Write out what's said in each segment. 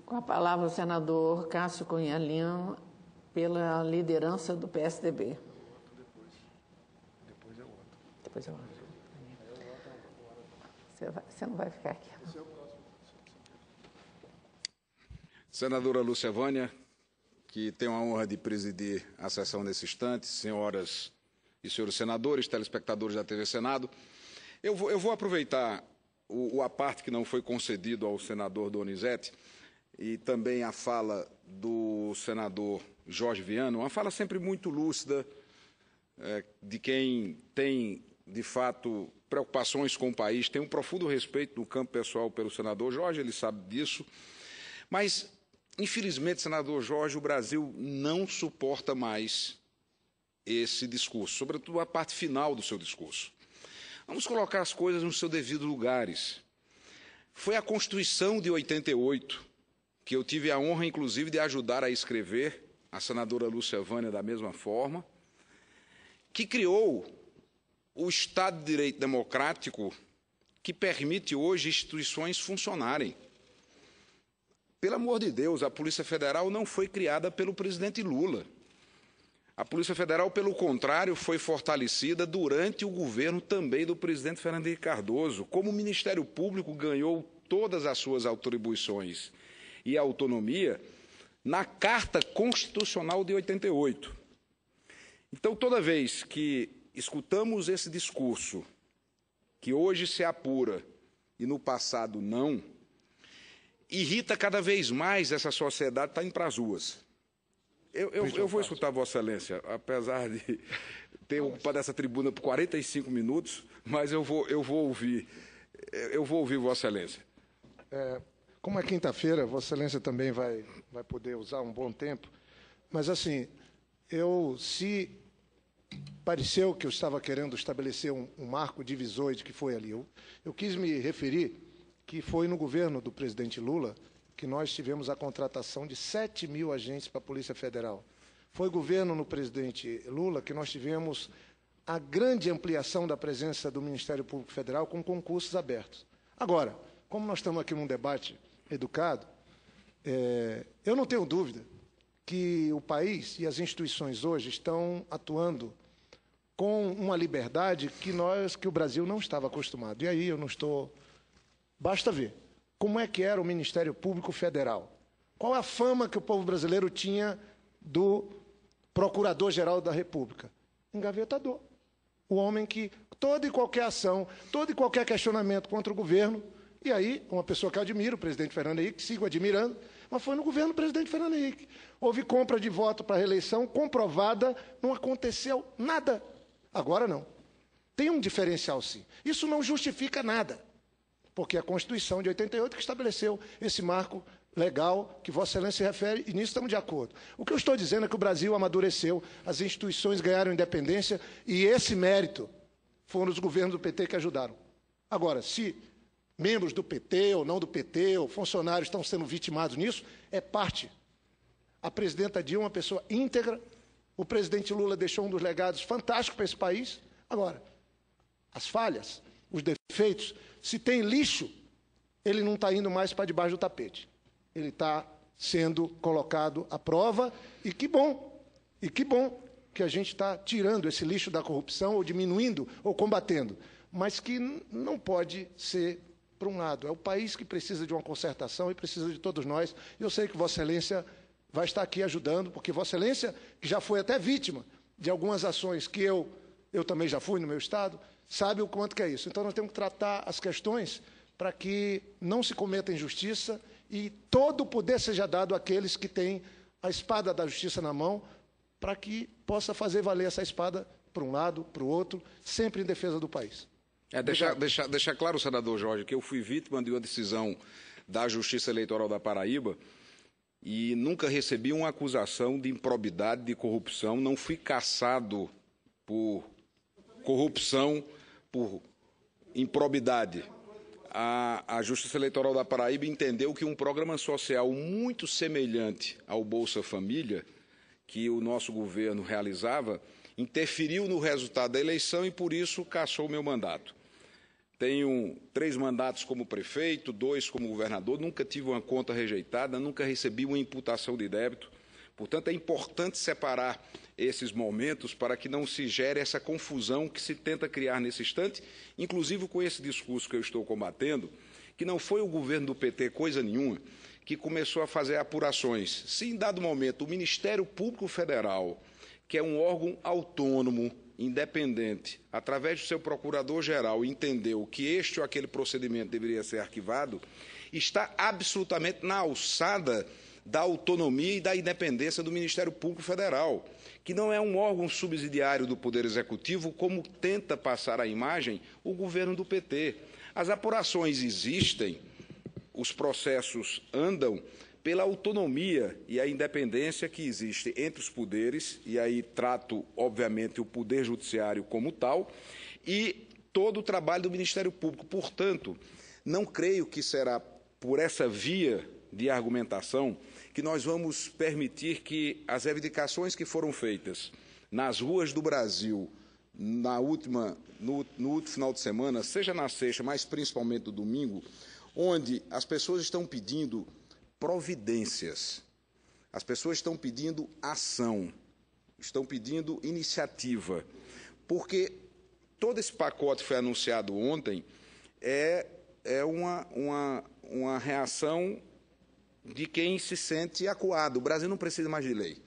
Com a palavra o senador Cássio Cunha Lima, pela liderança do PSDB. Depois eu voto. Você não vai ficar aqui. Senadora Lúcia Vânia, que tem a honra de presidir a sessão nesse instante, senhoras e senhores senadores, telespectadores da TV Senado, eu vou aproveitar a parte que não foi concedido ao senador Donizete e também a fala do senador Jorge Viana, uma fala sempre muito lúcida de quem tem, de fato, preocupações com o país, tem um profundo respeito no campo pessoal pelo senador Jorge, ele sabe disso, mas, infelizmente, senador Jorge, o Brasil não suporta mais esse discurso, sobretudo a parte final do seu discurso. Vamos colocar as coisas nos seus devidos lugares. Foi a Constituição de 88, que eu tive a honra, inclusive, de ajudar a escrever, a senadora Lúcia Vânia da mesma forma, que criou o Estado de Direito Democrático que permite hoje instituições funcionarem. Pelo amor de Deus, a Polícia Federal não foi criada pelo presidente Lula. A Polícia Federal, pelo contrário, foi fortalecida durante o governo também do presidente Fernando Henrique Cardoso. Como o Ministério Público ganhou todas as suas atribuições e autonomia na Carta Constitucional de 88. Então, toda vez que escutamos esse discurso, que hoje se apura e no passado não, irrita cada vez mais essa sociedade, está indo para as ruas. Eu vou escutar Vossa Excelência, apesar de ter ocupado essa tribuna por 45 minutos, mas eu vou ouvir Vossa Excelência. Como é quinta-feira, Vossa Excelência também vai poder usar um bom tempo, mas assim, se pareceu que eu estava querendo estabelecer um marco divisor de que foi ali, eu quis me referir que foi no governo do presidente Lula que nós tivemos a contratação de 7 mil agentes para a Polícia Federal. Foi governo no presidente Lula que nós tivemos a grande ampliação da presença do Ministério Público Federal com concursos abertos. Agora, como nós estamos aqui num debate educado, eu não tenho dúvida que o país e as instituições hoje estão atuando com uma liberdade que o Brasil não estava acostumado. E aí eu não estou... Basta ver como é que era o Ministério Público Federal. Qual a fama que o povo brasileiro tinha do Procurador-Geral da República? Engavetador. O homem que toda e qualquer ação, todo e qualquer questionamento contra o governo, e aí uma pessoa que eu admiro, o presidente Fernando Henrique, sigo admirando, mas foi no governo do presidente Fernando Henrique. Houve compra de voto para a reeleição comprovada, não aconteceu nada. Agora não. Tem um diferencial, sim. Isso não justifica nada, porque a Constituição de 88 que estabeleceu esse marco legal que Vossa Excelência se refere, e nisso estamos de acordo. O que eu estou dizendo é que o Brasil amadureceu, as instituições ganharam independência, e esse mérito foram os governos do PT que ajudaram. Agora, se membros do PT ou não do PT, ou funcionários estão sendo vitimados nisso, é parte. A presidenta Dilma é uma pessoa íntegra, o presidente Lula deixou um dos legados fantásticos para esse país. Agora, as falhas, os defeitos, se tem lixo, ele não está indo mais para debaixo do tapete. Ele está sendo colocado à prova, e que bom que a gente está tirando esse lixo da corrupção, ou diminuindo, ou combatendo, mas que não pode ser para um lado. É o país que precisa de uma concertação e precisa de todos nós. Eu sei que Vossa Excelência vai estar aqui ajudando, porque Vossa Excelência, que já foi até vítima de algumas ações que eu também já fui no meu estado, sabe o quanto que é isso. Então, nós temos que tratar as questões para que não se cometa injustiça e todo o poder seja dado àqueles que têm a espada da justiça na mão, para que possa fazer valer essa espada para um lado, para o outro, sempre em defesa do país. Deixar claro, senador Jorge, que eu fui vítima de uma decisão da Justiça Eleitoral da Paraíba e nunca recebi uma acusação de improbidade, de corrupção, não fui caçado por corrupção, por improbidade. A Justiça Eleitoral da Paraíba entendeu que um programa social muito semelhante ao Bolsa Família, que o nosso governo realizava, interferiu no resultado da eleição e, por isso, cassou o meu mandato. Tenho 3 mandatos como prefeito, 2 como governador, nunca tive uma conta rejeitada, nunca recebi uma imputação de débito. Portanto, é importante separar esses momentos para que não se gere essa confusão que se tenta criar nesse instante, inclusive com esse discurso que eu estou combatendo, que não foi o governo do PT, coisa nenhuma, que começou a fazer apurações. Se em dado momento o Ministério Público Federal, que é um órgão autônomo, independente, através do seu procurador-geral, entendeu que este ou aquele procedimento deveria ser arquivado, está absolutamente na alçada da autonomia e da independência do Ministério Público Federal, que não é um órgão subsidiário do Poder Executivo, como tenta passar a imagem o governo do PT. As apurações existem, os processos andam pela autonomia e a independência que existe entre os poderes, e aí trato, obviamente, o Poder Judiciário como tal, e todo o trabalho do Ministério Público. Portanto, não creio que será por essa via de argumentação que nós vamos permitir que as reivindicações que foram feitas nas ruas do Brasil no último final de semana, seja na sexta, mas principalmente no domingo, onde as pessoas estão pedindo providências, as pessoas estão pedindo ação, estão pedindo iniciativa, porque todo esse pacote que foi anunciado ontem é uma reação de quem se sente acuado. O Brasil não precisa mais de lei.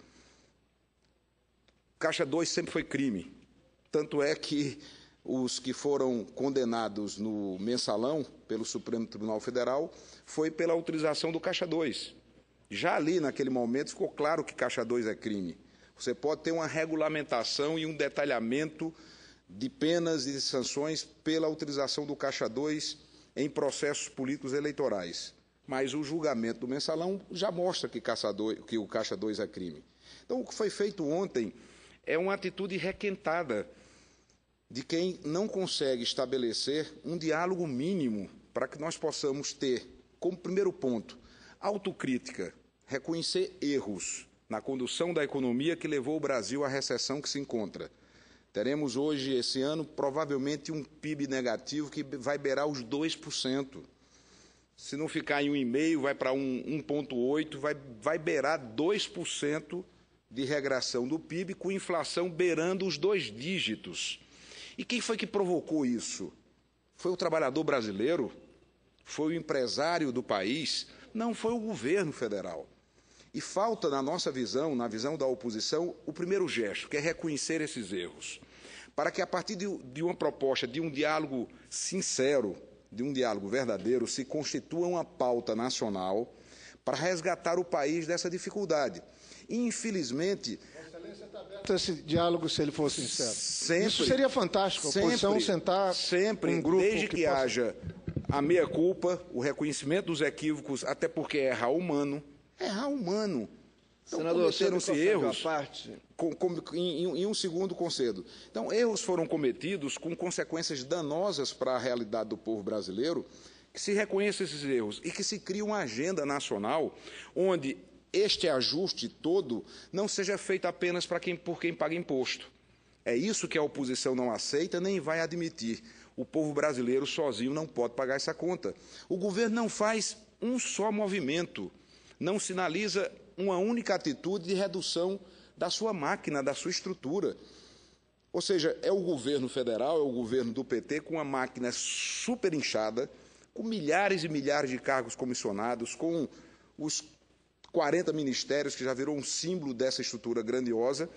Caixa 2 sempre foi crime. Tanto é que os que foram condenados no mensalão pelo Supremo Tribunal Federal foi pela utilização do Caixa 2. Já ali, naquele momento, ficou claro que Caixa 2 é crime. Você pode ter uma regulamentação e um detalhamento de penas e de sanções pela utilização do Caixa 2 em processos políticos eleitorais. Mas o julgamento do mensalão já mostra que o Caixa 2 é crime. Então, o que foi feito ontem é uma atitude requentada de quem não consegue estabelecer um diálogo mínimo para que nós possamos ter, como primeiro ponto, autocrítica, reconhecer erros na condução da economia que levou o Brasil à recessão que se encontra. Teremos hoje, esse ano, provavelmente um PIB negativo que vai beirar os 2%. Se não ficar em 1,5%, vai para 1,8%, vai beirar 2% de regressão do PIB, com inflação beirando os 2 dígitos. E quem foi que provocou isso? Foi o trabalhador brasileiro? Foi o empresário do país? Não, foi o governo federal. E falta, na nossa visão, na visão da oposição, o primeiro gesto, que é reconhecer esses erros. Para que, a partir de uma proposta, de um diálogo sincero, de um diálogo verdadeiro, se constitua uma pauta nacional para resgatar o país dessa dificuldade. E, infelizmente... Vossa Excelência está aberto a esse diálogo, se ele for sincero. Sempre, isso seria fantástico, a oposição sentar sempre, um grupo desde que haja a meia-culpa, o reconhecimento dos equívocos, até porque é errar humano. Então, senador, cometeram-se erros, parte. em um segundo concedo. Então, erros foram cometidos com consequências danosas para a realidade do povo brasileiro, que se reconheça esses erros e que se crie uma agenda nacional onde este ajuste todo não seja feito apenas por quem paga imposto. É isso que a oposição não aceita nem vai admitir. O povo brasileiro sozinho não pode pagar essa conta. O governo não faz um só movimento, não sinaliza uma única atitude de redução da sua máquina, da sua estrutura. Ou seja, é o governo federal, é o governo do PT com uma máquina super inchada, com milhares e milhares de cargos comissionados, com os 40 ministérios, que já virou um símbolo dessa estrutura grandiosa,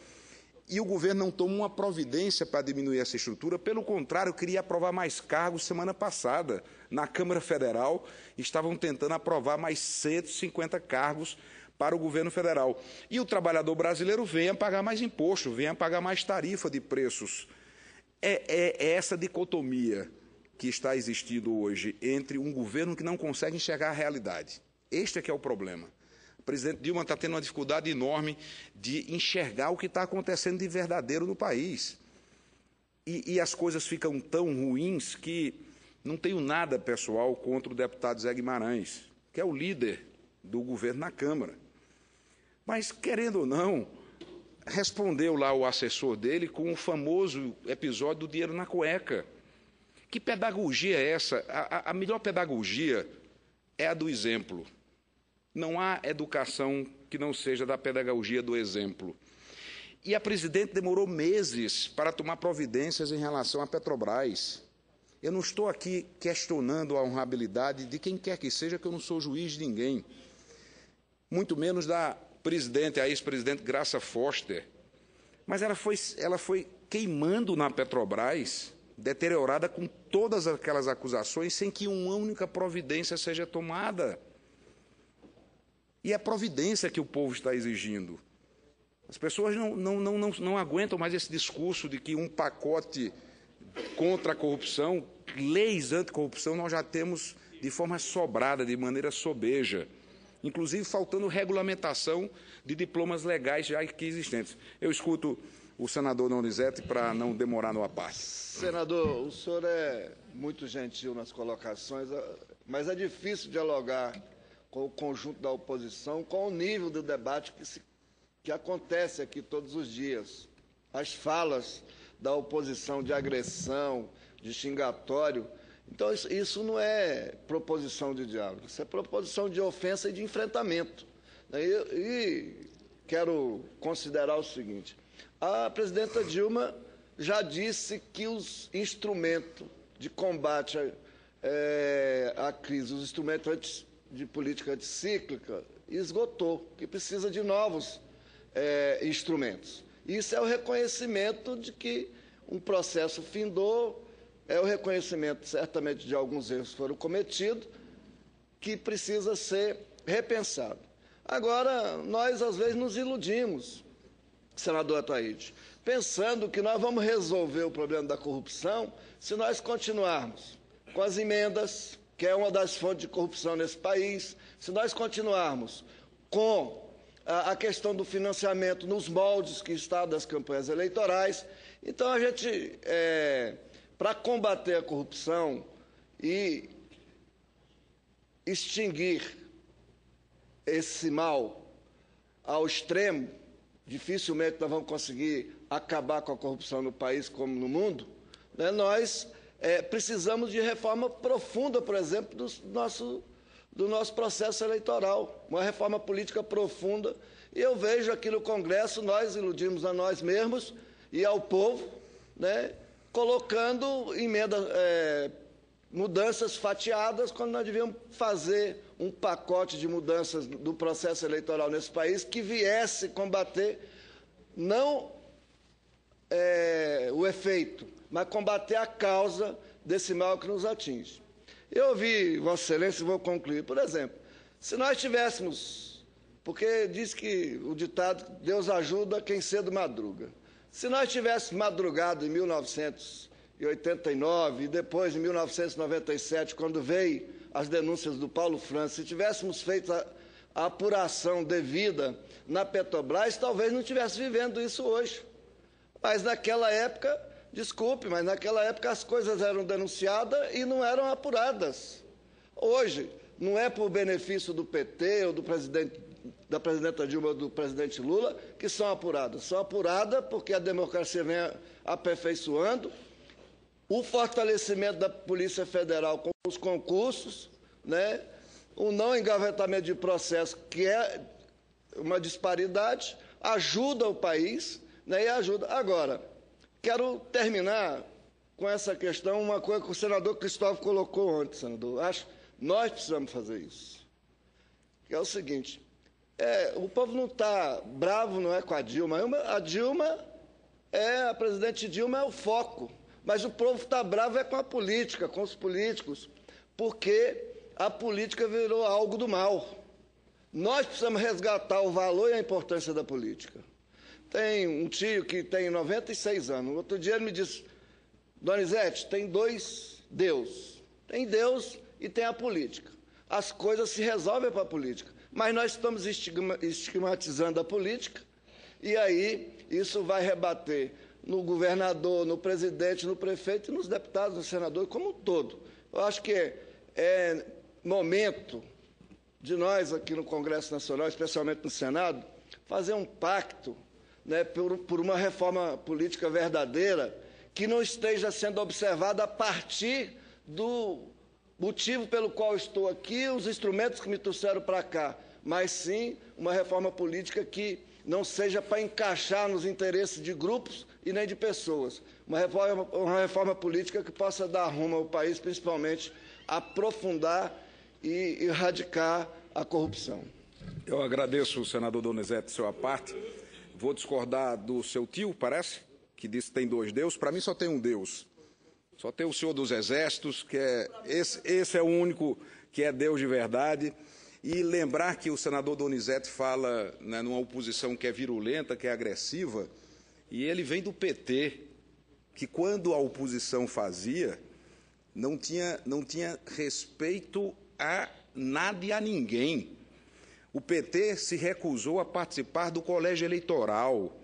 e o governo não toma uma providência para diminuir essa estrutura. Pelo contrário, queria aprovar mais cargos semana passada. Na Câmara Federal, estavam tentando aprovar mais 150 cargos para o governo federal. E o trabalhador brasileiro vem a pagar mais imposto, vem a pagar mais tarifa de preços. É essa dicotomia que está existindo hoje entre um governo que não consegue enxergar a realidade. Este é que é o problema. O presidente Dilma está tendo uma dificuldade enorme de enxergar o que está acontecendo de verdadeiro no país. E as coisas ficam tão ruins que não tenho nada pessoal contra o deputado Zé Guimarães, que é o líder do governo na Câmara. Mas, querendo ou não, respondeu lá o assessor dele com o famoso episódio do dinheiro na cueca, Que pedagogia é essa? A melhor pedagogia é a do exemplo. Não há educação que não seja da pedagogia do exemplo. E a presidente demorou meses para tomar providências em relação à Petrobras. Eu não estou aqui questionando a honrabilidade de quem quer que seja, que eu não sou juiz de ninguém. Muito menos da presidente, a ex-presidente Graça Foster. Mas ela foi queimando na Petrobras, deteriorada com todas aquelas acusações, sem que uma única providência seja tomada. E é providência que o povo está exigindo. As pessoas não aguentam mais esse discurso de que um pacote contra a corrupção, leis anticorrupção, nós já temos de forma sobrada, de maneira sobeja, inclusive faltando regulamentação de diplomas legais já aqui existentes. Eu escuto o senador Donizete para não demorar no aparte. Senador, o senhor é muito gentil nas colocações, mas é difícil dialogar com o conjunto da oposição, com o nível do debate que acontece aqui todos os dias. As falas da oposição de agressão, de xingatório. Então, isso não é proposição de diálogo, isso é proposição de ofensa e de enfrentamento. E quero considerar o seguinte: a presidenta Dilma já disse que os instrumentos de combate à crise, os instrumentos de política anticíclica, esgotou, que precisa de novos instrumentos. Isso é o reconhecimento de que um processo findou, é o reconhecimento, certamente, de alguns erros que foram cometidos, que precisa ser repensado. Agora, nós, às vezes, nos iludimos, senador Ataíde, pensando que nós vamos resolver o problema da corrupção se nós continuarmos com as emendas, que é uma das fontes de corrupção nesse país, se nós continuarmos com a questão do financiamento nos moldes que está das campanhas eleitorais. Então, a gente, para combater a corrupção e extinguir esse mal ao extremo, dificilmente nós vamos conseguir acabar com a corrupção no país como no mundo, né? Nós precisamos de reforma profunda, por exemplo, do nosso processo eleitoral, uma reforma política profunda. E eu vejo aqui no Congresso, nós iludimos a nós mesmos e ao povo, né, colocando emendas, mudanças fatiadas, quando nós devíamos fazer um pacote de mudanças do processo eleitoral nesse país que viesse combater não o efeito, mas combater a causa desse mal que nos atinge. Eu ouvi, Vossa Excelência, e vou concluir. Por exemplo, se nós tivéssemos, porque diz que o ditado, Deus ajuda quem cedo madruga. Se nós tivéssemos madrugado em 1989 e depois em 1997, quando veio as denúncias do Paulo França, se tivéssemos feito a apuração devida na Petrobras, talvez não estivesse vivendo isso hoje. Mas naquela época, desculpe, mas naquela época as coisas eram denunciadas e não eram apuradas. Hoje, não é por benefício do PT ou da presidenta Dilma ou do presidente Lula que são apuradas. São apuradas porque a democracia vem aperfeiçoando, o fortalecimento da Polícia Federal com os concursos, né? O não engavetamento de processo, que é uma disparidade, ajuda o país, né? E ajuda. Agora, quero terminar com essa questão, uma coisa que o senador Cristóvão colocou ontem, senador. Acho que nós precisamos fazer isso. Que é o seguinte, o povo não está bravo, não é com a Dilma. A presidente Dilma é o foco. Mas o povo está bravo com a política, com os políticos, porque a política virou algo do mal. Nós precisamos resgatar o valor e a importância da política. Tem um tio que tem 96 anos. Outro dia ele me disse, Donizete, tem dois Deus. Tem Deus e tem a política. As coisas se resolvem para a política. Mas nós estamos estigmatizando a política e aí isso vai rebater no governador, no presidente, no prefeito e nos deputados, no senador, como um todo. Eu acho que é momento de nós aqui no Congresso Nacional, especialmente no Senado, fazer um pacto, né, por uma reforma política verdadeira que não esteja sendo observada a partir do motivo pelo qual estou aqui, os instrumentos que me trouxeram para cá, mas sim uma reforma política que não seja para encaixar nos interesses de grupos e nem de pessoas. Uma reforma política que possa dar rumo ao país, principalmente aprofundar e erradicar a corrupção. Eu agradeço, senador Donizete, sua parte. Vou discordar do seu tio, parece, que disse que tem dois deuses. Para mim só tem um Deus. Só tem o Senhor dos Exércitos, que é esse é o único que é Deus de verdade. E lembrar que o senador Donizete fala, né, numa oposição que é virulenta, que é agressiva, e ele vem do PT, que quando a oposição fazia, não tinha respeito a nada e a ninguém. O PT se recusou a participar do colégio eleitoral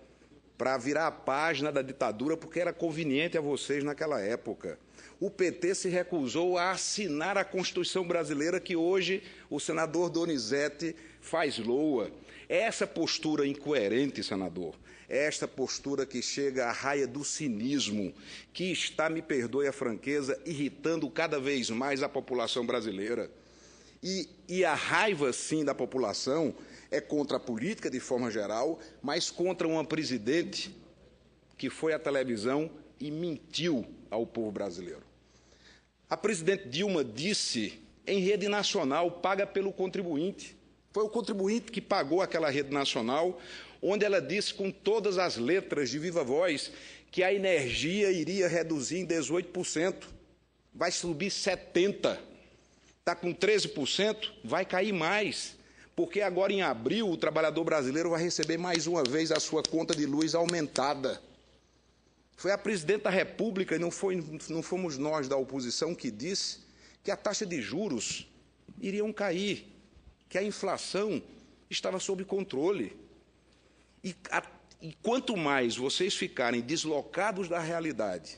para virar a página da ditadura, porque era conveniente a vocês naquela época. O PT se recusou a assinar a Constituição brasileira, que hoje o senador Donizete faz loa. É essa postura incoerente, senador, é esta postura que chega à raia do cinismo, que está, me perdoe a franqueza, irritando cada vez mais a população brasileira. E a raiva, sim, da população é contra a política de forma geral, mas contra uma presidente que foi à televisão e mentiu ao povo brasileiro. A presidente Dilma disse em rede nacional, paga pelo contribuinte. Foi o contribuinte que pagou aquela rede nacional, onde ela disse com todas as letras de viva voz que a energia iria reduzir em 18%, vai subir 70%. Está com 13%, vai cair mais, porque agora em abril o trabalhador brasileiro vai receber mais uma vez a sua conta de luz aumentada. Foi a presidente da República, e não fomos nós da oposição, que disse que a taxa de juros iriam cair, que a inflação estava sob controle. E quanto mais vocês ficarem deslocados da realidade,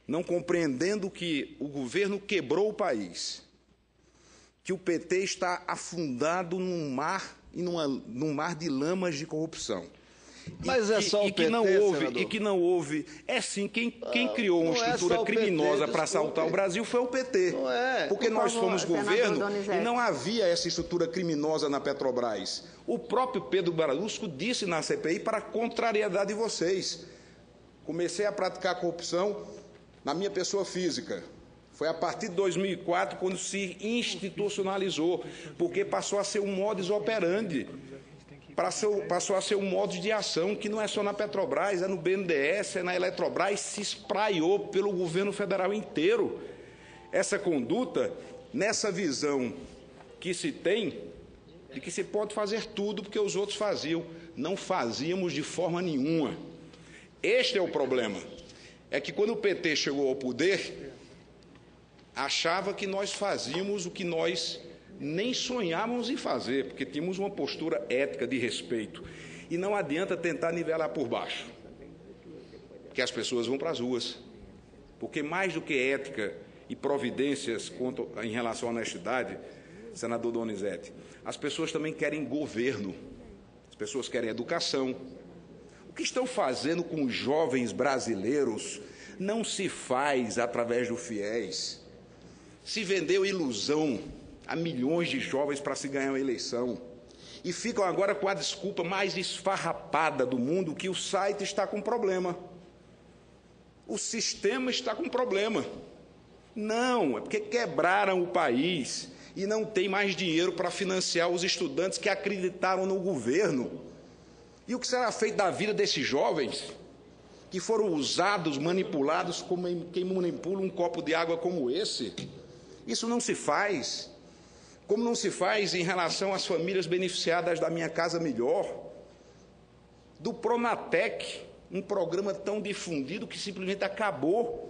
não compreendendo que o governo quebrou o país, que o PT está afundado num mar de lamas de corrupção. Mas é só o PT, senador? E que não houve. É sim, quem criou uma estrutura criminosa para assaltar o Brasil foi o PT. Não é. Porque nós fomos governo e não havia essa estrutura criminosa na Petrobras. O próprio Pedro Barlusco disse na CPI, para a contrariedade de vocês: comecei a praticar corrupção na minha pessoa física. Foi a partir de 2004 quando se institucionalizou, porque passou a ser um modus operandi, passou a ser um modo de ação que não é só na Petrobras, é no BNDES, é na Eletrobras, se espraiou pelo governo federal inteiro. Essa conduta, nessa visão que se tem, de que se pode fazer tudo porque os outros faziam, não fazíamos de forma nenhuma. Este é o problema. É que quando o PT chegou ao poder, achava que nós fazíamos o que nós nem sonhávamos em fazer, porque tínhamos uma postura ética de respeito. E não adianta tentar nivelar por baixo, que as pessoas vão para as ruas. Porque mais do que ética e providências em relação à honestidade, senador Donizete, as pessoas também querem governo, as pessoas querem educação. O que estão fazendo com os jovens brasileiros não se faz através do FIES. Se vendeu ilusão a milhões de jovens para se ganhar uma eleição. E ficam agora com a desculpa mais esfarrapada do mundo, que o site está com problema. O sistema está com problema. Não, é porque quebraram o país e não tem mais dinheiro para financiar os estudantes que acreditaram no governo. E o que será feito da vida desses jovens que foram usados, manipulados como quem manipula um copo de água como esse? Isso não se faz, como não se faz em relação às famílias beneficiadas da Minha Casa Melhor, do Pronatec, um programa tão difundido que simplesmente acabou,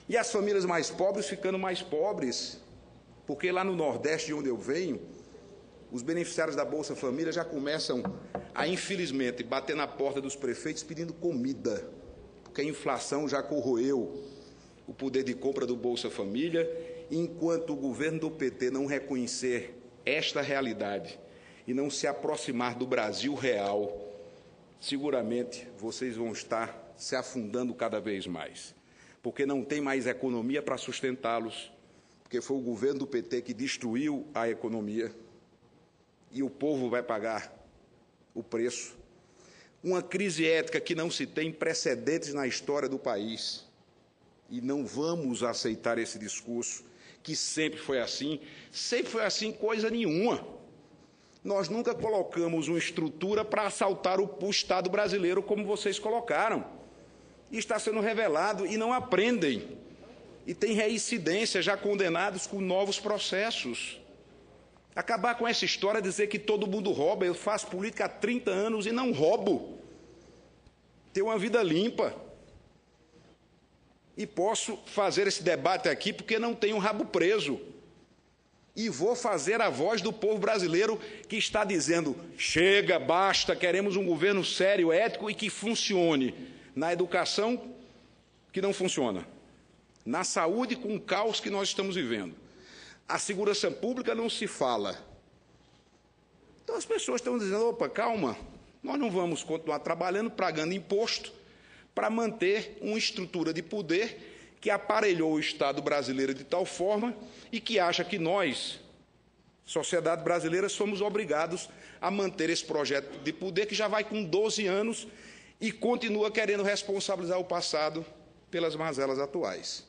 e as famílias mais pobres ficando mais pobres, porque lá no Nordeste, de onde eu venho, os beneficiários da Bolsa Família já começam a, infelizmente, bater na porta dos prefeitos pedindo comida, porque a inflação já corroeu o poder de compra do Bolsa Família. Enquanto o governo do PT não reconhecer esta realidade e não se aproximar do Brasil real, seguramente vocês vão estar se afundando cada vez mais, porque não tem mais economia para sustentá-los, porque foi o governo do PT que destruiu a economia e o povo vai pagar o preço. Uma crise ética que não se tem precedentes na história do país. E não vamos aceitar esse discurso, que sempre foi assim coisa nenhuma. Nós nunca colocamos uma estrutura para assaltar o Estado brasileiro como vocês colocaram. E está sendo revelado e não aprendem. E tem reincidência, já condenados com novos processos. Acabar com essa história, dizer que todo mundo rouba. Eu faço política há 30 anos e não roubo. Tenho uma vida limpa. E posso fazer esse debate aqui porque não tenho um rabo preso. E vou fazer a voz do povo brasileiro que está dizendo: chega, basta, queremos um governo sério, ético e que funcione. Na educação, que não funciona. Na saúde, com o caos que nós estamos vivendo. A segurança pública não se fala. Então as pessoas estão dizendo: opa, calma, nós não vamos continuar trabalhando, pagando imposto, para manter uma estrutura de poder que aparelhou o Estado brasileiro de tal forma e que acha que nós, sociedade brasileira, somos obrigados a manter esse projeto de poder que já vai com 12 anos e continua querendo responsabilizar o passado pelas mazelas atuais.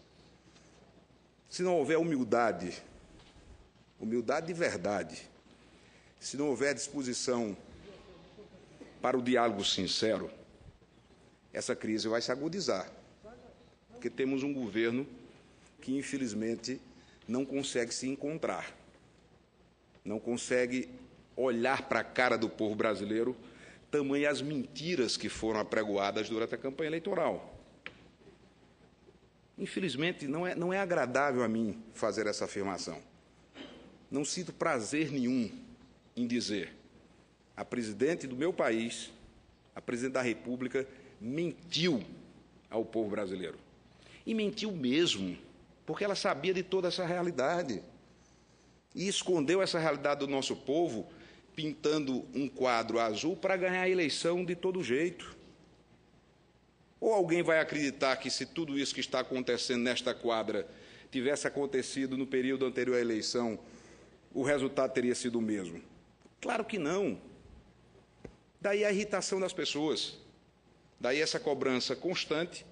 Se não houver humildade de verdade, se não houver disposição para o diálogo sincero, essa crise vai se agudizar, porque temos um governo que, infelizmente, não consegue se encontrar, não consegue olhar para a cara do povo brasileiro, tamanho as mentiras que foram apregoadas durante a campanha eleitoral. Infelizmente, não é agradável a mim fazer essa afirmação. Não sinto prazer nenhum em dizer: a presidente do meu país, a presidente da República, mentiu ao povo brasileiro. E mentiu mesmo, porque ela sabia de toda essa realidade. E escondeu essa realidade do nosso povo, pintando um quadro azul para ganhar a eleição de todo jeito. Ou alguém vai acreditar que, se tudo isso que está acontecendo nesta quadra tivesse acontecido no período anterior à eleição, o resultado teria sido o mesmo? Claro que não. Daí a irritação das pessoas. Daí essa cobrança constante.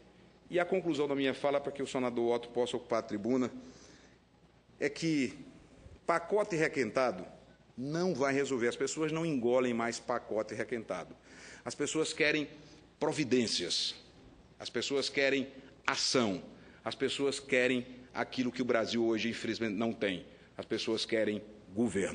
E a conclusão da minha fala, para que o senador Otto possa ocupar a tribuna, é que pacote requentado não vai resolver. As pessoas não engolem mais pacote requentado. As pessoas querem providências. As pessoas querem ação. As pessoas querem aquilo que o Brasil hoje, infelizmente, não tem. As pessoas querem governo.